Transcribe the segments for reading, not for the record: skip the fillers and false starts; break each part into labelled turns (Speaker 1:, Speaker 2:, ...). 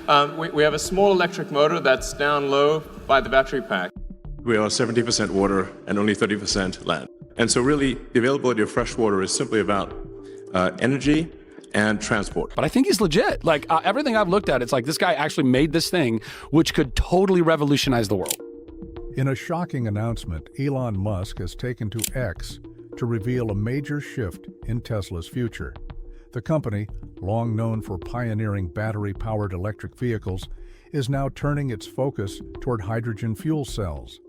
Speaker 1: We have a small electric motor that's down low by the battery pack.
Speaker 2: We are 70% water and only 30% land. And so really, the availability of fresh water is simply about energy and transport.
Speaker 3: But I think he's legit. Like, everything I've looked at, it's like this guy actually made this thing which could totally revolutionize the world.
Speaker 4: In a shocking announcement, Elon Musk has taken to X to reveal a major shift in Tesla's future. The company, long known for pioneering battery-powered electric vehicles, is now turning its focus toward hydrogen fuel cells.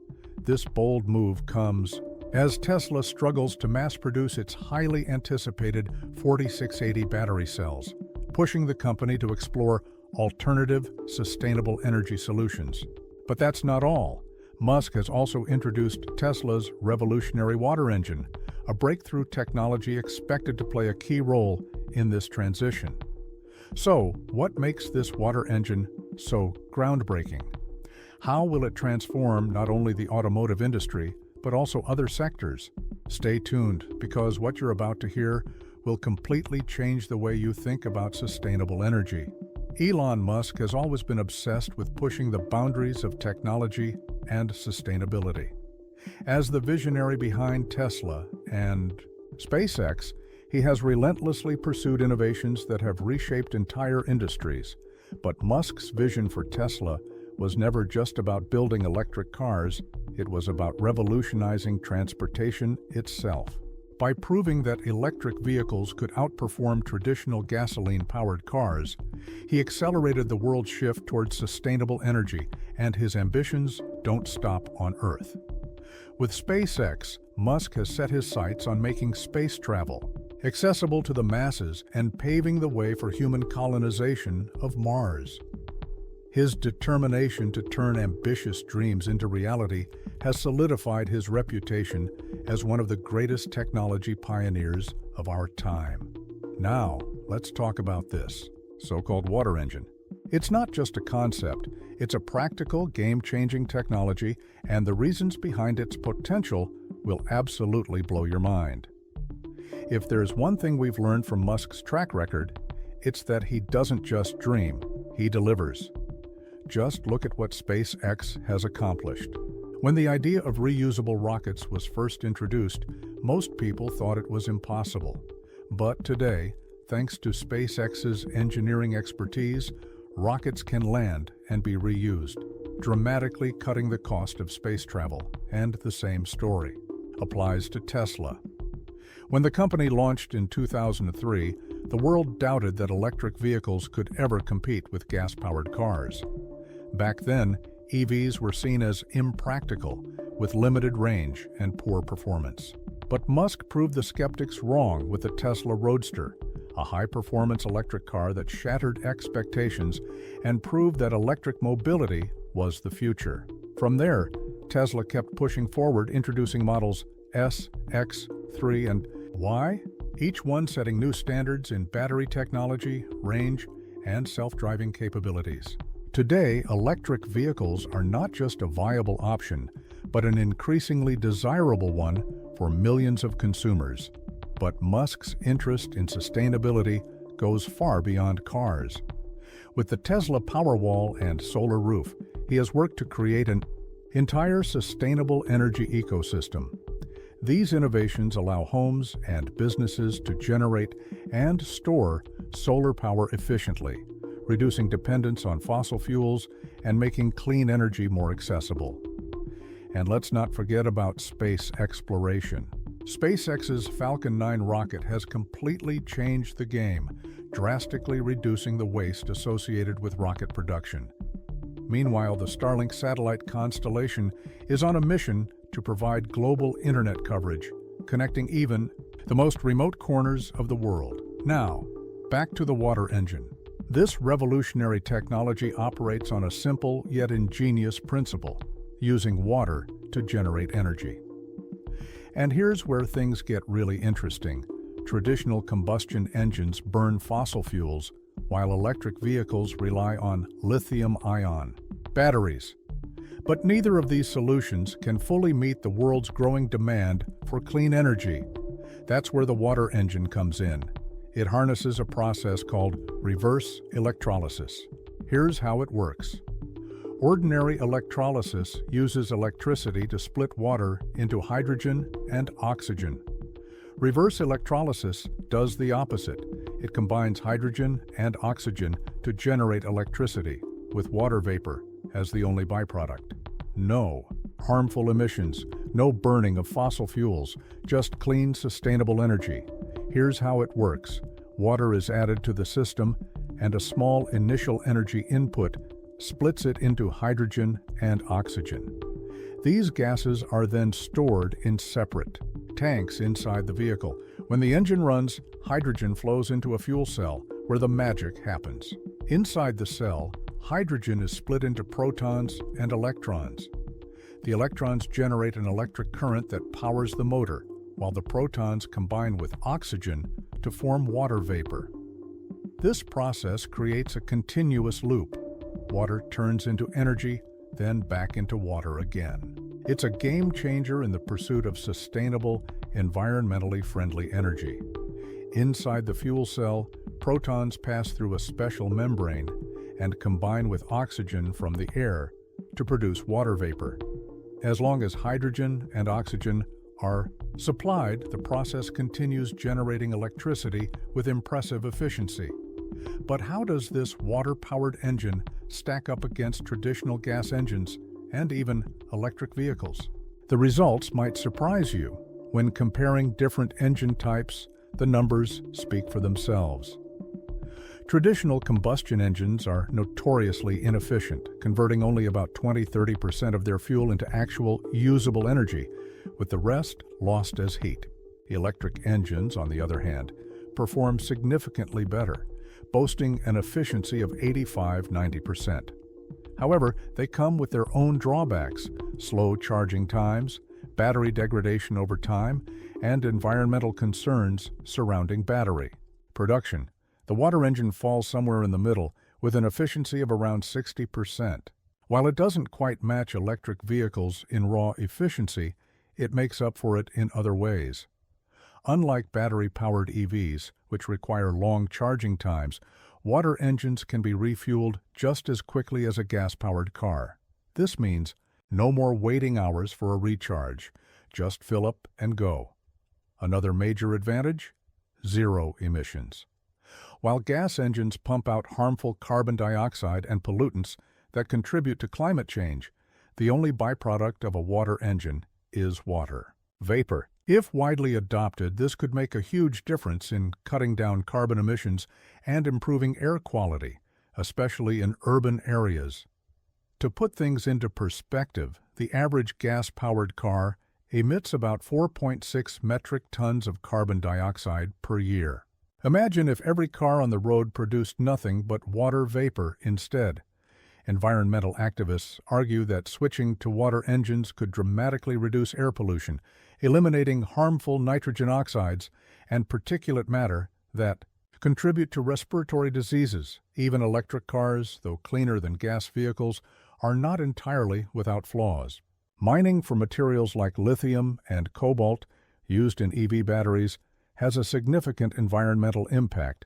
Speaker 4: This bold move comes as Tesla struggles to mass-produce its highly anticipated 4680 battery cells, pushing the company to explore alternative, sustainable energy solutions. But that's not all. Musk has also introduced Tesla's revolutionary water engine, a breakthrough technology expected to play a key role in this transition. So, what makes this water engine so groundbreaking? How will it transform not only the automotive industry, but also other sectors? Stay tuned, because what you're about to hear will completely change the way you think about sustainable energy. Elon Musk has always been obsessed with pushing the boundaries of technology and sustainability. As the visionary behind Tesla and SpaceX, he has relentlessly pursued innovations that have reshaped entire industries. But Musk's vision for Tesla was never just about building electric cars, it was about revolutionizing transportation itself. By proving that electric vehicles could outperform traditional gasoline-powered cars, he accelerated the world's shift towards sustainable energy, and his ambitions don't stop on Earth. With SpaceX, Musk has set his sights on making space travel accessible to the masses and paving the way for human colonization of Mars. His determination to turn ambitious dreams into reality has solidified his reputation as one of the greatest technology pioneers of our time. Now, let's talk about this so-called water engine. It's not just a concept, it's a practical, game-changing technology, and the reasons behind its potential will absolutely blow your mind. If there's one thing we've learned from Musk's track record, it's that he doesn't just dream, he delivers. Just look at what SpaceX has accomplished. When the idea of reusable rockets was first introduced, most people thought it was impossible. But today, thanks to SpaceX's engineering expertise, rockets can land and be reused, dramatically cutting the cost of space travel. And the same story applies to Tesla. When the company launched in 2003, the world doubted that electric vehicles could ever compete with gas-powered cars. Back then, EVs were seen as impractical, with limited range and poor performance. But Musk proved the skeptics wrong with the Tesla Roadster, a high-performance electric car that shattered expectations and proved that electric mobility was the future. From there, Tesla kept pushing forward, introducing models S, X, 3, and Y, each one setting new standards in battery technology, range, and self-driving capabilities. Today, electric vehicles are not just a viable option, but an increasingly desirable one for millions of consumers. But Musk's interest in sustainability goes far beyond cars. With the Tesla Powerwall and solar roof, he has worked to create an entire sustainable energy ecosystem. These innovations allow homes and businesses to generate and store solar power efficiently, reducing dependence on fossil fuels and making clean energy more accessible. And let's not forget about space exploration. SpaceX's Falcon 9 rocket has completely changed the game, drastically reducing the waste associated with rocket production. Meanwhile, the Starlink satellite constellation is on a mission to provide global internet coverage, connecting even the most remote corners of the world. Now, back to the water engine. This revolutionary technology operates on a simple yet ingenious principle, using water to generate energy. And here's where things get really interesting. Traditional combustion engines burn fossil fuels, while electric vehicles rely on lithium-ion batteries. But neither of these solutions can fully meet the world's growing demand for clean energy. That's where the water engine comes in. It harnesses a process called reverse electrolysis. Here's how it works. Ordinary electrolysis uses electricity to split water into hydrogen and oxygen. Reverse electrolysis does the opposite. It combines hydrogen and oxygen to generate electricity, with water vapor as the only byproduct. No harmful emissions, no burning of fossil fuels, just clean, sustainable energy. Here's how it works. Water is added to the system, and a small initial energy input splits it into hydrogen and oxygen. These gases are then stored in separate tanks inside the vehicle. When the engine runs, hydrogen flows into a fuel cell where the magic happens. Inside the cell, hydrogen is split into protons and electrons. The electrons generate an electric current that powers the motor, while the protons combine with oxygen to form water vapor. This process creates a continuous loop. Water turns into energy, then back into water again. It's a game changer in the pursuit of sustainable, environmentally friendly energy. Inside the fuel cell, protons pass through a special membrane and combine with oxygen from the air to produce water vapor. As long as hydrogen and oxygen are supplied, the process continues generating electricity with impressive efficiency. But how does this water-powered engine stack up against traditional gas engines and even electric vehicles? The results might surprise you. When comparing different engine types, the numbers speak for themselves. Traditional combustion engines are notoriously inefficient, converting only about 20–30% of their fuel into actual usable energy, with the rest lost as heat. Electric engines, on the other hand, perform significantly better, boasting an efficiency of 85–90%. However, they come with their own drawbacks: slow charging times, battery degradation over time, and environmental concerns surrounding battery production. The water engine falls somewhere in the middle, with an efficiency of around 60%. While it doesn't quite match electric vehicles in raw efficiency, it makes up for it in other ways. Unlike battery-powered EVs, which require long charging times, water engines can be refueled just as quickly as a gas-powered car. This means no more waiting hours for a recharge. Just fill up and go. Another major advantage? Zero emissions. While gas engines pump out harmful carbon dioxide and pollutants that contribute to climate change, the only byproduct of a water engine is water vapor. If widely adopted, this could make a huge difference in cutting down carbon emissions and improving air quality, especially in urban areas. To put things into perspective, the average gas-powered car emits about 4.6 metric tons of carbon dioxide per year. Imagine if every car on the road produced nothing but water vapor instead. Environmental activists argue that switching to water engines could dramatically reduce air pollution, eliminating harmful nitrogen oxides and particulate matter that contribute to respiratory diseases. Even electric cars, though cleaner than gas vehicles, are not entirely without flaws. Mining for materials like lithium and cobalt, used in EV batteries, has a significant environmental impact,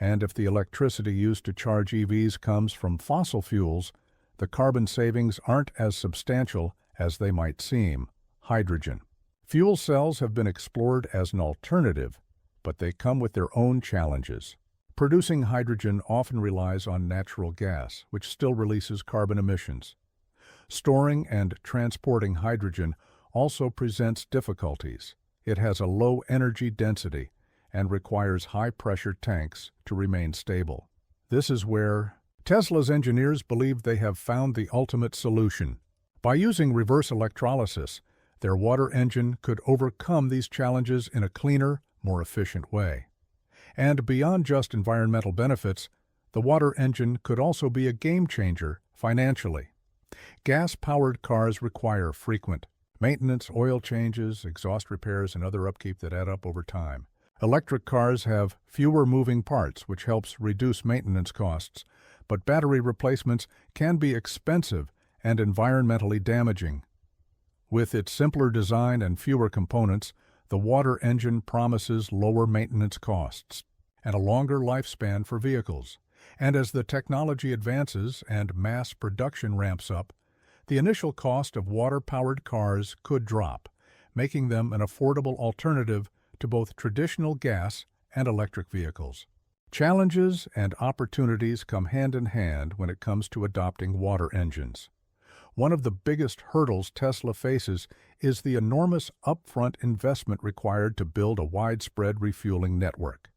Speaker 4: and if the electricity used to charge EVs comes from fossil fuels, the carbon savings aren't as substantial as they might seem. Hydrogen. Fuel cells have been explored as an alternative, but they come with their own challenges. Producing hydrogen often relies on natural gas, which still releases carbon emissions. Storing and transporting hydrogen also presents difficulties. It has a low energy density and requires high-pressure tanks to remain stable. This is where Tesla's engineers believe they have found the ultimate solution. By using reverse electrolysis, their water engine could overcome these challenges in a cleaner, more efficient way. And beyond just environmental benefits, the water engine could also be a game-changer financially. Gas-powered cars require frequent maintenance, oil changes, exhaust repairs, and other upkeep that add up over time. Electric cars have fewer moving parts, which helps reduce maintenance costs, but battery replacements can be expensive and environmentally damaging. With its simpler design and fewer components, the water engine promises lower maintenance costs and a longer lifespan for vehicles. And as the technology advances and mass production ramps up, the initial cost of water-powered cars could drop, making them an affordable alternative to both traditional gas and electric vehicles. Challenges and opportunities come hand in hand when it comes to adopting water engines. One of the biggest hurdles Tesla faces is the enormous upfront investment required to build a widespread refueling network.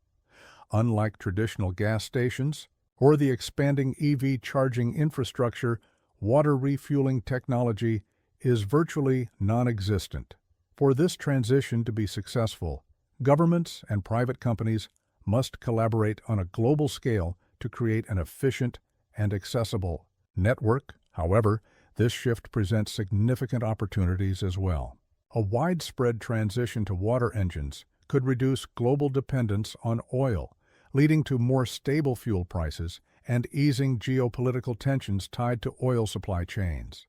Speaker 4: Unlike traditional gas stations or the expanding EV charging infrastructure, water refueling technology is virtually non-existent. For this transition to be successful, governments and private companies must collaborate on a global scale to create an efficient and accessible network. However, this shift presents significant opportunities as well. A widespread transition to water engines could reduce global dependence on oil, leading to more stable fuel prices and easing geopolitical tensions tied to oil supply chains.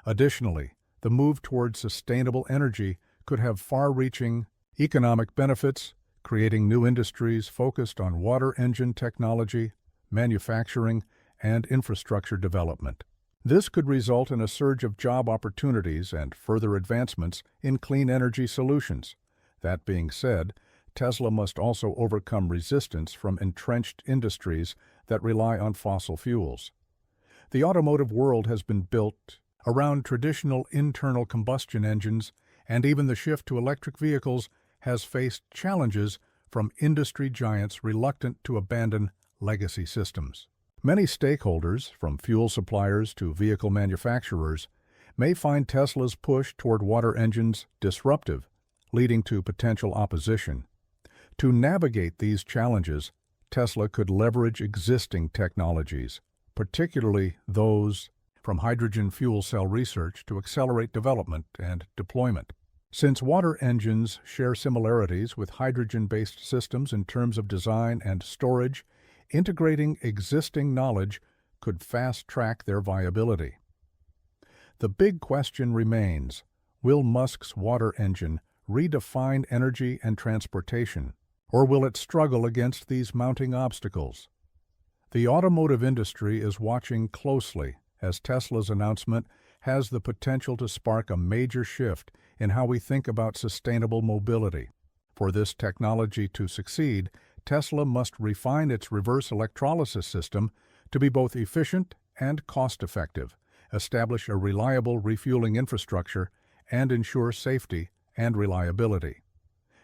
Speaker 4: Additionally, the move towards sustainable energy could have far-reaching economic benefits, creating new industries focused on water engine technology, manufacturing, and infrastructure development. This could result in a surge of job opportunities and further advancements in clean energy solutions. That being said, Tesla must also overcome resistance from entrenched industries that rely on fossil fuels. The automotive world has been built around traditional internal combustion engines, and even the shift to electric vehicles has faced challenges from industry giants reluctant to abandon legacy systems. Many stakeholders, from fuel suppliers to vehicle manufacturers, may find Tesla's push toward water engines disruptive, leading to potential opposition. To navigate these challenges, Tesla could leverage existing technologies, particularly those from hydrogen fuel cell research to accelerate development and deployment. Since water engines share similarities with hydrogen-based systems in terms of design and storage, integrating existing knowledge could fast-track their viability. The big question remains, will Musk's water engine redefine energy and transportation, or will it struggle against these mounting obstacles? The automotive industry is watching closely, as Tesla's announcement has the potential to spark a major shift in how we think about sustainable mobility. For this technology to succeed, Tesla must refine its reverse electrolysis system to be both efficient and cost-effective, establish a reliable refueling infrastructure, and ensure safety and reliability.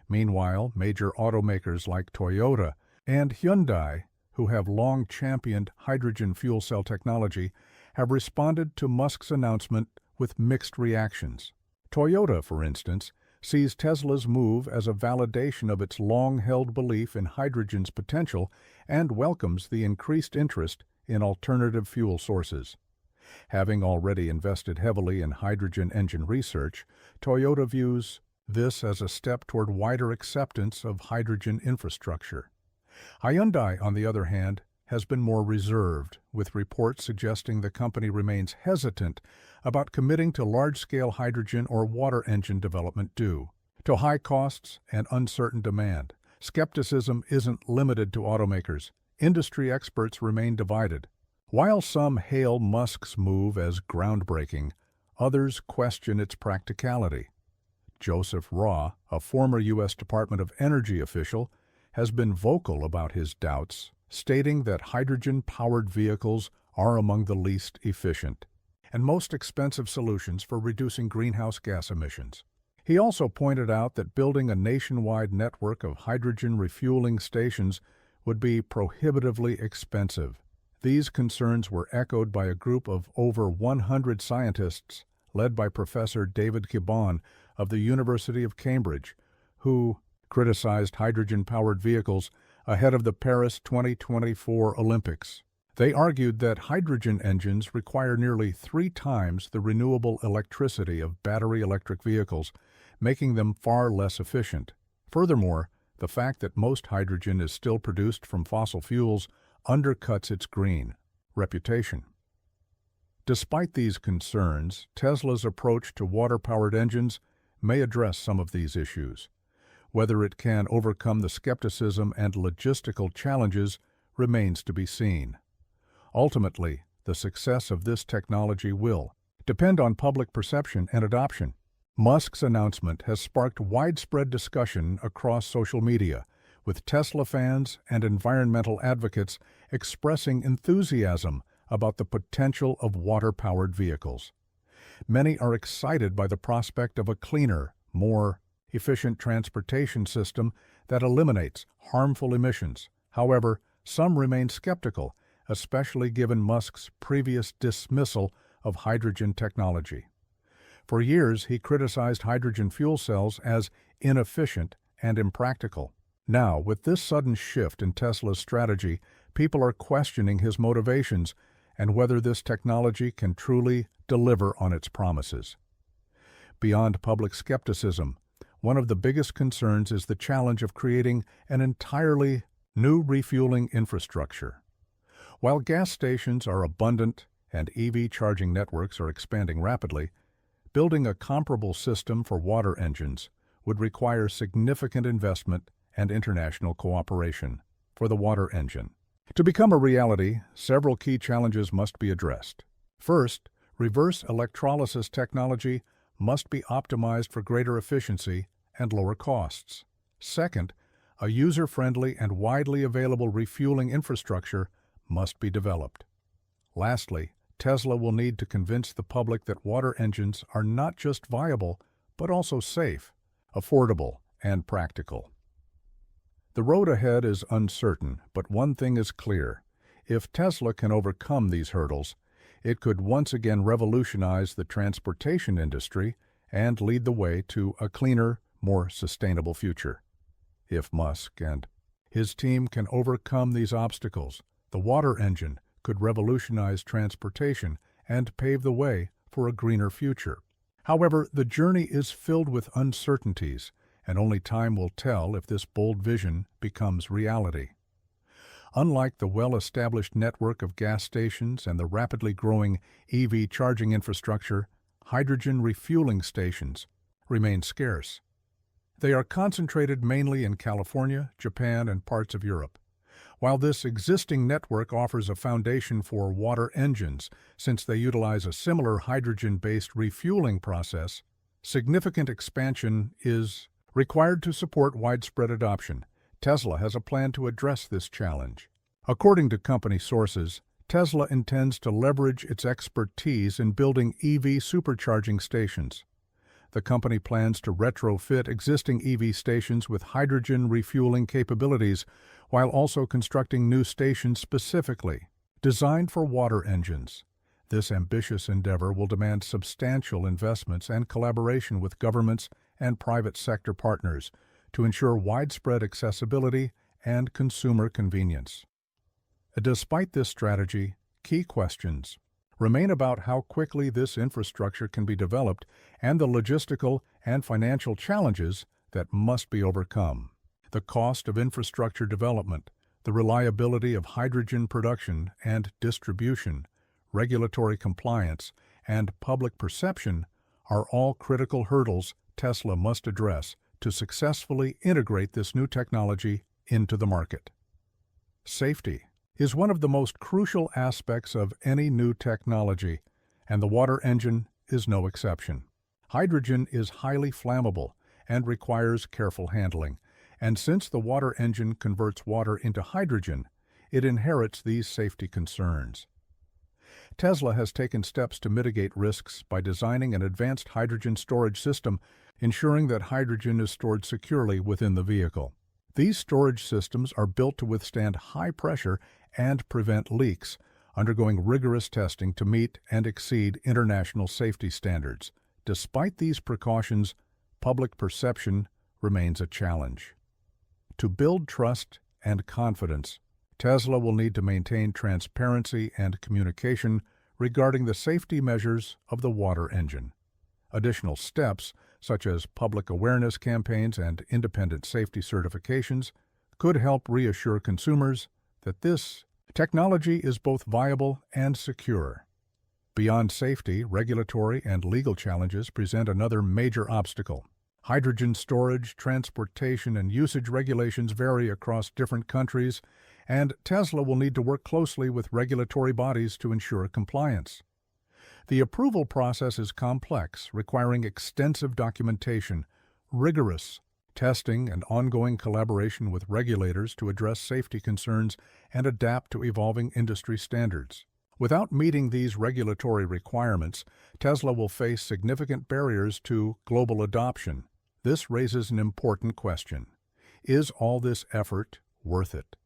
Speaker 4: Meanwhile, major automakers like Toyota and Hyundai, who have long championed hydrogen fuel cell technology, have responded to Musk's announcement with mixed reactions. Toyota, for instance, sees Tesla's move as a validation of its long-held belief in hydrogen's potential and welcomes the increased interest in alternative fuel sources. Having already invested heavily in hydrogen engine research, Toyota views this as a step toward wider acceptance of hydrogen infrastructure. Hyundai, on the other hand, has been more reserved, with reports suggesting the company remains hesitant about committing to large-scale hydrogen or water engine development due to high costs and uncertain demand. Skepticism isn't limited to automakers. Industry experts remain divided. While some hail Musk's move as groundbreaking, others question its practicality. Joseph Raw, a former U.S. Department of Energy official, has been vocal about his doubts, stating that hydrogen-powered vehicles are among the least efficient and most expensive solutions for reducing greenhouse gas emissions. He also pointed out that building a nationwide network of hydrogen refueling stations would be prohibitively expensive. These concerns were echoed by a group of over 100 scientists led by Professor David Gibbon of the University of Cambridge, who criticized hydrogen-powered vehicles ahead of the Paris 2024 Olympics. They argued that hydrogen engines require nearly 3 times the renewable electricity of battery electric vehicles, making them far less efficient. Furthermore, the fact that most hydrogen is still produced from fossil fuels undercuts its green reputation. Despite these concerns, Tesla's approach to water-powered engines may address some of these issues. Whether it can overcome the skepticism and logistical challenges remains to be seen. Ultimately, the success of this technology will depend on public perception and adoption. Musk's announcement has sparked widespread discussion across social media, with Tesla fans and environmental advocates expressing enthusiasm about the potential of water-powered vehicles. Many are excited by the prospect of a cleaner, more efficient transportation system that eliminates harmful emissions. However, some remain skeptical, especially given Musk's previous dismissal of hydrogen technology. For years, he criticized hydrogen fuel cells as inefficient and impractical. Now, with this sudden shift in Tesla's strategy, people are questioning his motivations and whether this technology can truly deliver on its promises. Beyond public skepticism, one of the biggest concerns is the challenge of creating an entirely new refueling infrastructure. While gas stations are abundant and EV charging networks are expanding rapidly, building a comparable system for water engines would require significant investment and international cooperation for the water engine. To become a reality, several key challenges must be addressed. First, reverse electrolysis technology must be optimized for greater efficiency and lower costs. Second, a user-friendly and widely available refueling infrastructure must be developed. Lastly, Tesla will need to convince the public that water engines are not just viable, but also safe, affordable, and practical. The road ahead is uncertain, but one thing is clear. If Tesla can overcome these hurdles, it could once again revolutionize the transportation industry and lead the way to a cleaner, more sustainable future. If Musk and his team can overcome these obstacles, the water engine could revolutionize transportation and pave the way for a greener future. However, the journey is filled with uncertainties, and only time will tell if this bold vision becomes reality. Unlike the well-established network of gas stations and the rapidly growing EV charging infrastructure, hydrogen refueling stations remain scarce. They are concentrated mainly in California, Japan, and parts of Europe. While this existing network offers a foundation for water engines, since they utilize a similar hydrogen-based refueling process, significant expansion is required to support widespread adoption. Tesla has a plan to address this challenge. According to company sources, Tesla intends to leverage its expertise in building EV supercharging stations. The company plans to retrofit existing EV stations with hydrogen refueling capabilities while also constructing new stations specifically designed for water engines. This ambitious endeavor will demand substantial investments and collaboration with governments and private sector partners to ensure widespread accessibility and consumer convenience. Despite this strategy, key questions remain about how quickly this infrastructure can be developed and the logistical and financial challenges that must be overcome. The cost of infrastructure development, the reliability of hydrogen production and distribution, regulatory compliance, and public perception are all critical hurdles Tesla must address to successfully integrate this new technology into the market. Safety is one of the most crucial aspects of any new technology, and the water engine is no exception. Hydrogen is highly flammable and requires careful handling, and since the water engine converts water into hydrogen, it inherits these safety concerns. Tesla has taken steps to mitigate risks by designing an advanced hydrogen storage system, ensuring that hydrogen is stored securely within the vehicle. These storage systems are built to withstand high pressure and prevent leaks, undergoing rigorous testing to meet and exceed international safety standards. Despite these precautions, public perception remains a challenge. To build trust and confidence, Tesla will need to maintain transparency and communication regarding the safety measures of the water engine. Additional steps, such as public awareness campaigns and independent safety certifications, could help reassure consumers that this technology is both viable and secure. Beyond safety, regulatory and legal challenges present another major obstacle. Hydrogen storage, transportation, and usage regulations vary across different countries, and Tesla will need to work closely with regulatory bodies to ensure compliance. The approval process is complex, requiring extensive documentation, rigorous testing, and ongoing collaboration with regulators to address safety concerns and adapt to evolving industry standards. Without meeting these regulatory requirements, Tesla will face significant barriers to global adoption. This raises an important question. Is all this effort worth it?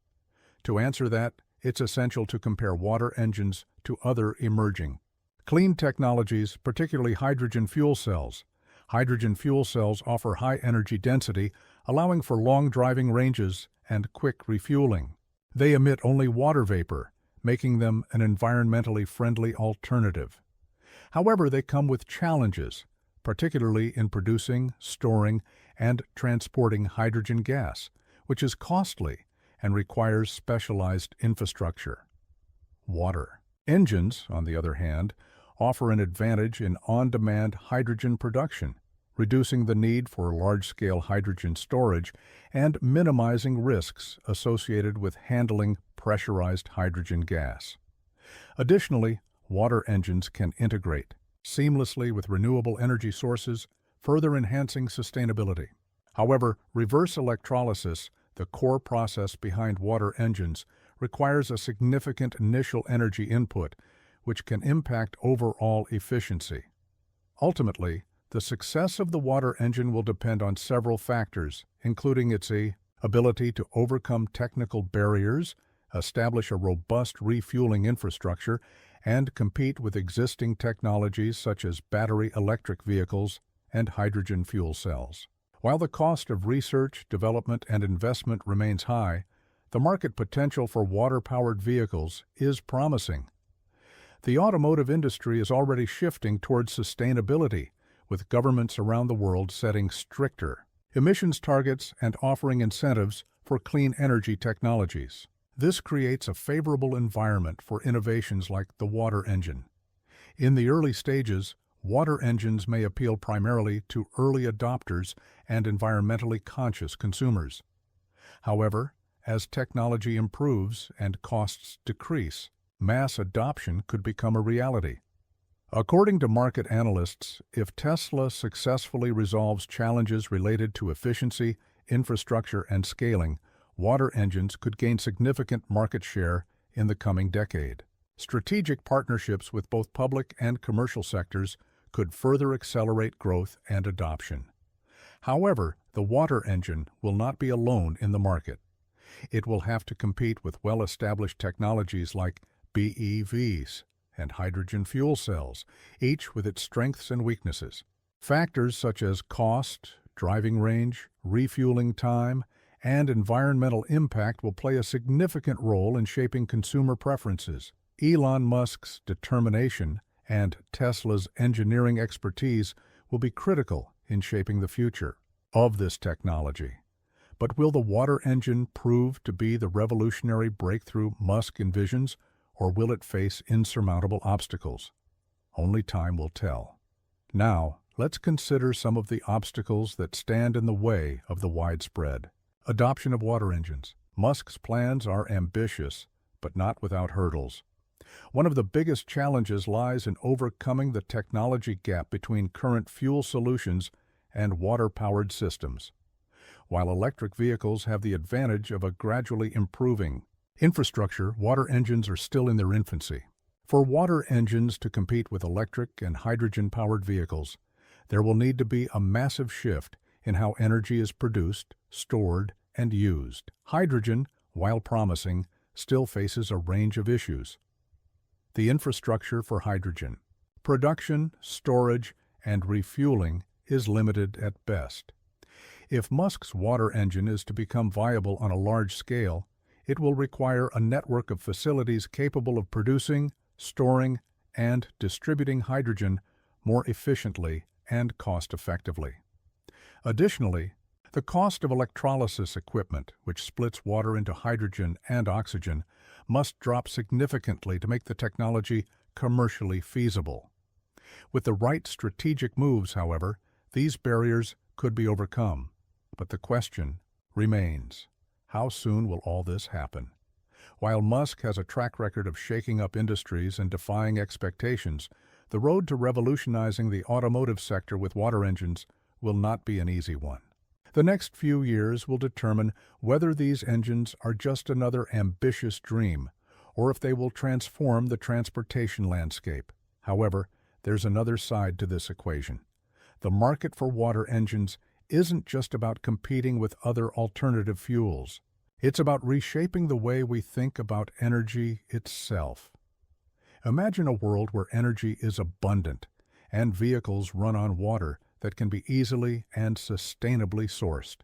Speaker 4: To answer that, it's essential to compare water engines to other emerging clean technologies, particularly hydrogen fuel cells. Hydrogen fuel cells offer high energy density, allowing for long driving ranges and quick refueling. They emit only water vapor, making them an environmentally friendly alternative. However, they come with challenges, particularly in producing, storing, and transporting hydrogen gas, which is costly and requires specialized infrastructure. Water engines, on the other hand, offer an advantage in on-demand hydrogen production, reducing the need for large-scale hydrogen storage and minimizing risks associated with handling pressurized hydrogen gas. Additionally, water engines can integrate seamlessly with renewable energy sources, further enhancing sustainability. However, reverse electrolysis, the core process behind water engines, requires a significant initial energy input, which can impact overall efficiency. Ultimately, the success of the water engine will depend on several factors, including its ability to overcome technical barriers, establish a robust refueling infrastructure, and compete with existing technologies such as battery electric vehicles and hydrogen fuel cells. While the cost of research, development, and investment remains high, the market potential for water-powered vehicles is promising. The automotive industry is already shifting towards sustainability, with governments around the world setting stricter emissions targets and offering incentives for clean energy technologies. This creates a favorable environment for innovations like the water engine. In the early stages, water engines may appeal primarily to early adopters and environmentally conscious consumers. However, as technology improves and costs decrease, mass adoption could become a reality. According to market analysts, if Tesla successfully resolves challenges related to efficiency, infrastructure, and scaling, water engines could gain significant market share in the coming decade. Strategic partnerships with both public and commercial sectors could further accelerate growth and adoption. However, the water engine will not be alone in the market. It will have to compete with well-established technologies like BEVs and hydrogen fuel cells, each with its strengths and weaknesses. Factors such as cost, driving range, refueling time, and environmental impact will play a significant role in shaping consumer preferences. Elon Musk's determination and Tesla's engineering expertise will be critical in shaping the future of this technology. But will the water engine prove to be the revolutionary breakthrough Musk envisions, or will it face insurmountable obstacles? Only time will tell. Now, let's consider some of the obstacles that stand in the way of the widespread adoption of water engines. Musk's plans are ambitious, but not without hurdles. One of the biggest challenges lies in overcoming the technology gap between current fuel solutions and water-powered systems. While electric vehicles have the advantage of a gradually improving infrastructure, water engines are still in their infancy. For water engines to compete with electric and hydrogen-powered vehicles, there will need to be a massive shift in how energy is produced, stored, and used. Hydrogen, while promising, still faces a range of issues. The infrastructure for hydrogen production, storage, and refueling is limited at best. If Musk's water engine is to become viable on a large scale, it will require a network of facilities capable of producing, storing, and distributing hydrogen more efficiently and cost-effectively. Additionally, the cost of electrolysis equipment, which splits water into hydrogen and oxygen, must drop significantly to make the technology commercially feasible. With the right strategic moves, however, these barriers could be overcome. But the question remains, how soon will all this happen? While Musk has a track record of shaking up industries and defying expectations, the road to revolutionizing the automotive sector with water engines will not be an easy one. The next few years will determine whether these engines are just another ambitious dream, or if they will transform the transportation landscape. However, there's another side to this equation. The market for water engines isn't just about competing with other alternative fuels. It's about reshaping the way we think about energy itself. Imagine a world where energy is abundant and vehicles run on water that can be easily and sustainably sourced.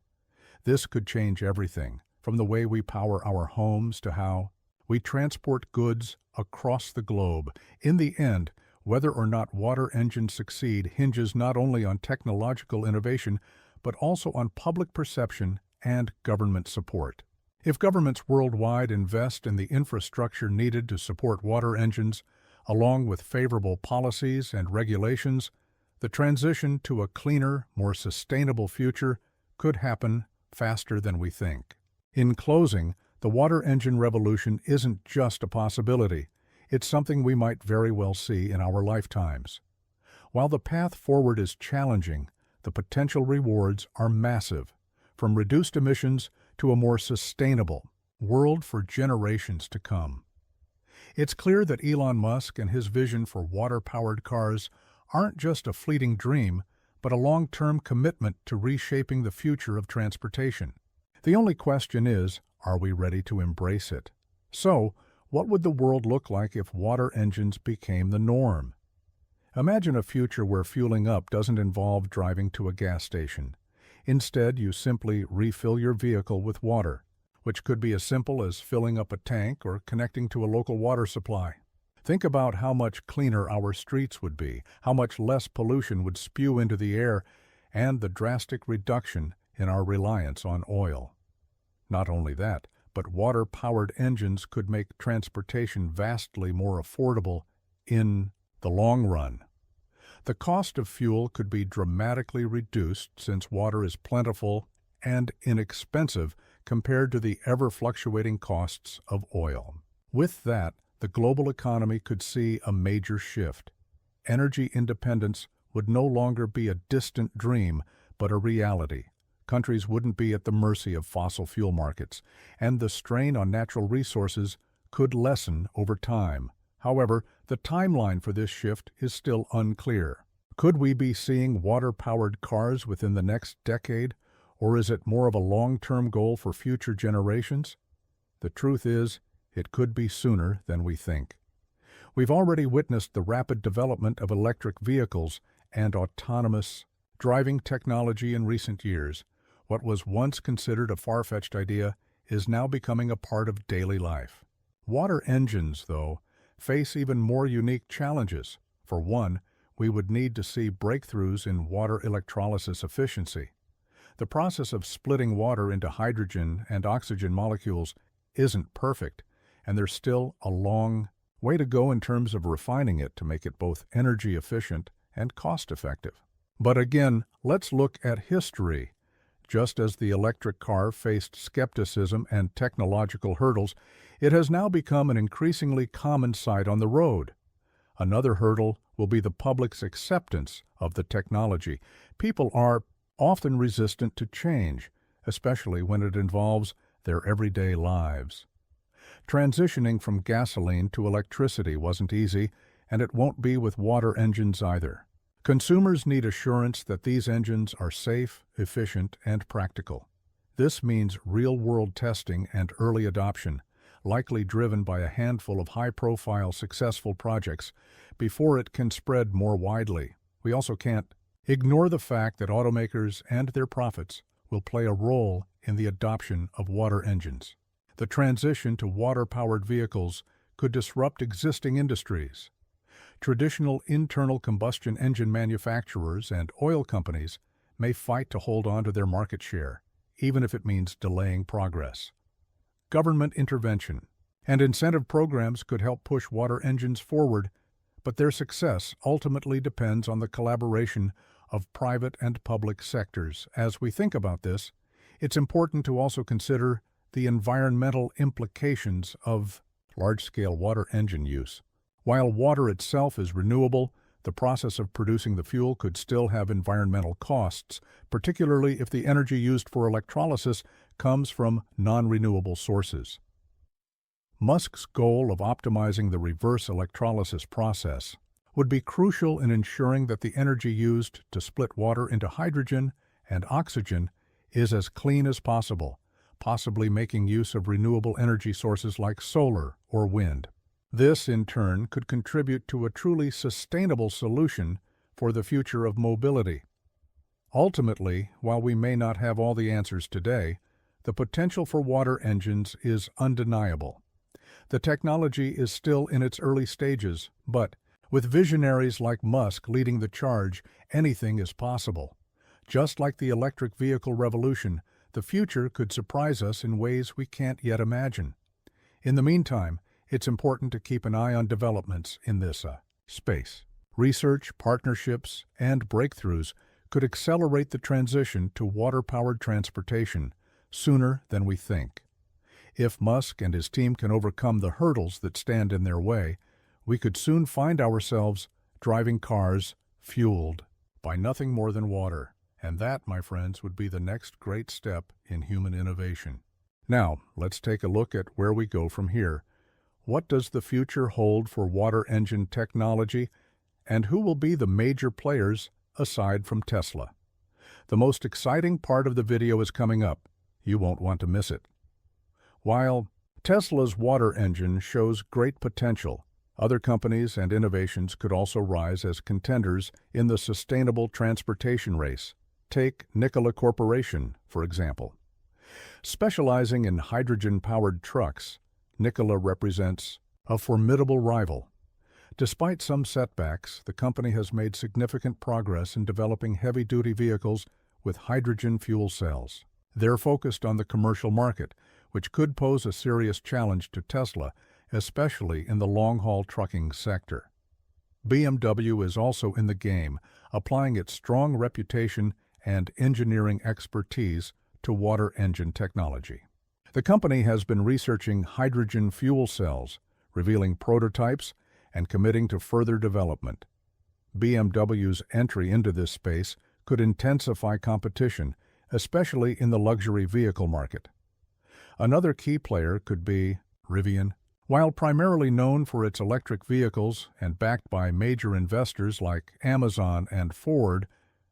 Speaker 4: This could change everything, from the way we power our homes to how we transport goods across the globe. In the end, whether or not water engines succeed hinges not only on technological innovation, but also on public perception and government support. If governments worldwide invest in the infrastructure needed to support water engines, along with favorable policies and regulations, the transition to a cleaner, more sustainable future could happen faster than we think. In closing, the water engine revolution isn't just a possibility. It's something we might very well see in our lifetimes. While the path forward is challenging, the potential rewards are massive, from reduced emissions to a more sustainable world for generations to come. It's clear that Elon Musk and his vision for water-powered cars aren't just a fleeting dream, but a long-term commitment to reshaping the future of transportation. The only question is, are we ready to embrace it? So, what would the world look like if water engines became the norm? Imagine a future where fueling up doesn't involve driving to a gas station. Instead, you simply refill your vehicle with water, which could be as simple as filling up a tank or connecting to a local water supply. Think about how much cleaner our streets would be, how much less pollution would spew into the air, and the drastic reduction in our reliance on oil. Not only that, but water-powered engines could make transportation vastly more affordable in the long run. The cost of fuel could be dramatically reduced since water is plentiful and inexpensive compared to the ever-fluctuating costs of oil. With that, the global economy could see a major shift. Energy independence would no longer be a distant dream, but a reality. Countries wouldn't be at the mercy of fossil fuel markets, and the strain on natural resources could lessen over time. However, the timeline for this shift is still unclear. Could we be seeing water-powered cars within the next decade, or is it more of a long-term goal for future generations? The truth is, it could be sooner than we think. We've already witnessed the rapid development of electric vehicles and autonomous driving technology in recent years. What was once considered a far-fetched idea is now becoming a part of daily life. Water engines, though, face even more unique challenges. For one, we would need to see breakthroughs in water electrolysis efficiency. The process of splitting water into hydrogen and oxygen molecules isn't perfect, and there's still a long way to go in terms of refining it to make it both energy efficient and cost-effective. But again, let's look at history. Just as the electric car faced skepticism and technological hurdles, it has now become an increasingly common sight on the road. Another hurdle will be the public's acceptance of the technology. People are often resistant to change, especially when it involves their everyday lives. Transitioning from gasoline to electricity wasn't easy, and it won't be with water engines either. Consumers need assurance that these engines are safe, efficient, and practical. This means real-world testing and early adoption, likely driven by a handful of high-profile successful projects, before it can spread more widely. We also can't ignore the fact that automakers and their profits will play a role in the adoption of water engines. The transition to water-powered vehicles could disrupt existing industries. Traditional internal combustion engine manufacturers and oil companies may fight to hold on to their market share, even if it means delaying progress. Government intervention and incentive programs could help push water engines forward, but their success ultimately depends on the collaboration of private and public sectors. As we think about this, it's important to also consider the environmental implications of large-scale water engine use. While water itself is renewable, the process of producing the fuel could still have environmental costs, particularly if the energy used for electrolysis comes from non-renewable sources. Musk's goal of optimizing the reverse electrolysis process would be crucial in ensuring that the energy used to split water into hydrogen and oxygen is as clean as possible, possibly making use of renewable energy sources like solar or wind. This, in turn, could contribute to a truly sustainable solution for the future of mobility. Ultimately, while we may not have all the answers today, the potential for water engines is undeniable. The technology is still in its early stages, but with visionaries like Musk leading the charge, anything is possible. Just like the electric vehicle revolution, the future could surprise us in ways we can't yet imagine. In the meantime, it's important to keep an eye on developments in this space. Research, partnerships, and breakthroughs could accelerate the transition to water-powered transportation sooner than we think. If Musk and his team can overcome the hurdles that stand in their way, we could soon find ourselves driving cars fueled by nothing more than water. And that, my friends, would be the next great step in human innovation. Now, let's take a look at where we go from here. What does the future hold for water engine technology, and who will be the major players aside from Tesla? The most exciting part of the video is coming up. You won't want to miss it. While Tesla's water engine shows great potential, other companies and innovations could also rise as contenders in the sustainable transportation race. Take Nikola Corporation, for example. Specializing in hydrogen-powered trucks, Nikola represents a formidable rival. Despite some setbacks, the company has made significant progress in developing heavy-duty vehicles with hydrogen fuel cells. They're focused on the commercial market, which could pose a serious challenge to Tesla, especially in the long-haul trucking sector. BMW is also in the game, applying its strong reputation and engineering expertise to water engine technology. The company has been researching hydrogen fuel cells, revealing prototypes, and committing to further development. BMW's entry into this space could intensify competition, especially in the luxury vehicle market. Another key player could be Rivian. While primarily known for its electric vehicles and backed by major investors like Amazon and Ford,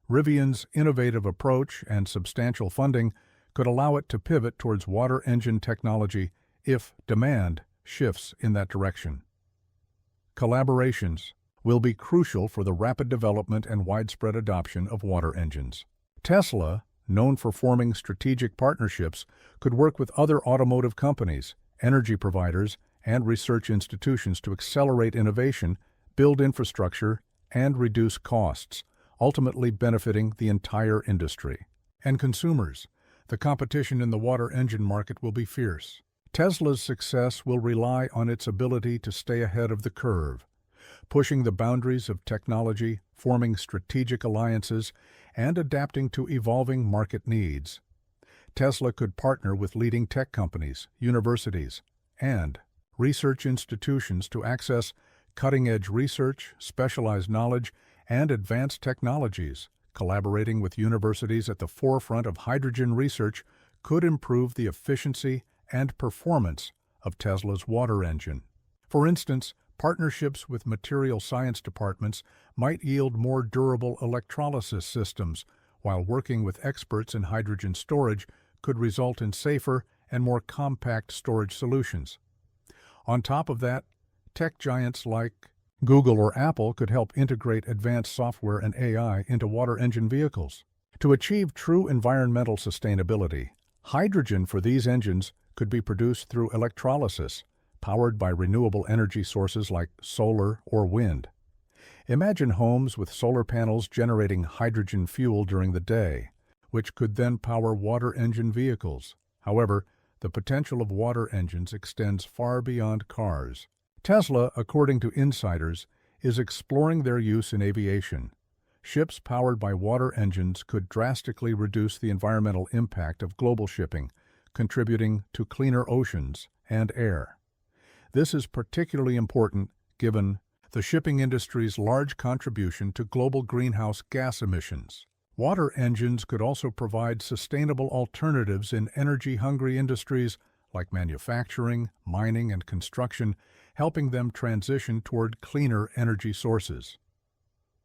Speaker 4: Rivian's innovative approach and substantial funding could allow it to pivot towards water engine technology if demand shifts in that direction. Collaborations will be crucial for the rapid development and widespread adoption of water engines. Tesla, known for forming strategic partnerships, could work with other automotive companies, energy providers, and research institutions to accelerate innovation, build infrastructure, and reduce costs, ultimately benefiting the entire industry. And consumers. The competition in the water engine market will be fierce. Tesla's success will rely on its ability to stay ahead of the curve, pushing the boundaries of technology, forming strategic alliances, and adapting to evolving market needs. Tesla could partner with leading tech companies, universities, and research institutions to access cutting-edge research, specialized knowledge, and advanced technologies. Collaborating with universities at the forefront of hydrogen research could improve the efficiency and performance of Tesla's water engine. For instance, partnerships with material science departments might yield more durable electrolysis systems, while working with experts in hydrogen storage could result in safer and more compact storage solutions. On top of that, tech giants like Google or Apple could help integrate advanced software and AI into water engine vehicles. To achieve true environmental sustainability, hydrogen for these engines could be produced through electrolysis, powered by renewable energy sources like solar or wind. Imagine homes with solar panels generating hydrogen fuel during the day, which could then power water engine vehicles. However, the potential of water engines extends far beyond cars. Tesla, according to insiders, is exploring their use in aviation. Ships powered by water engines could drastically reduce the environmental impact of global shipping, contributing to cleaner oceans and air. This is particularly important given the shipping industry's large contribution to global greenhouse gas emissions. Water engines could also provide sustainable alternatives in energy-hungry industries like manufacturing, mining, and construction, helping them transition toward cleaner energy sources.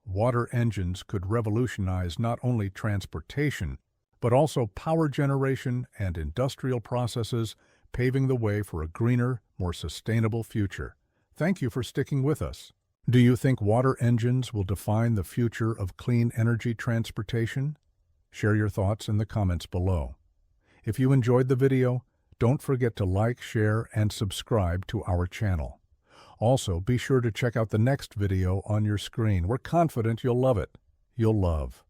Speaker 4: Water engines could revolutionize not only transportation, but also power generation and industrial processes, paving the way for a greener, more sustainable future. Thank you for sticking with us. Do you think water engines will define the future of clean energy transportation? Share your thoughts in the comments below. If you enjoyed the video, don't forget to like, share, and subscribe to our channel. Also, be sure to check out the next video on your screen. We're confident you'll love it. You'll love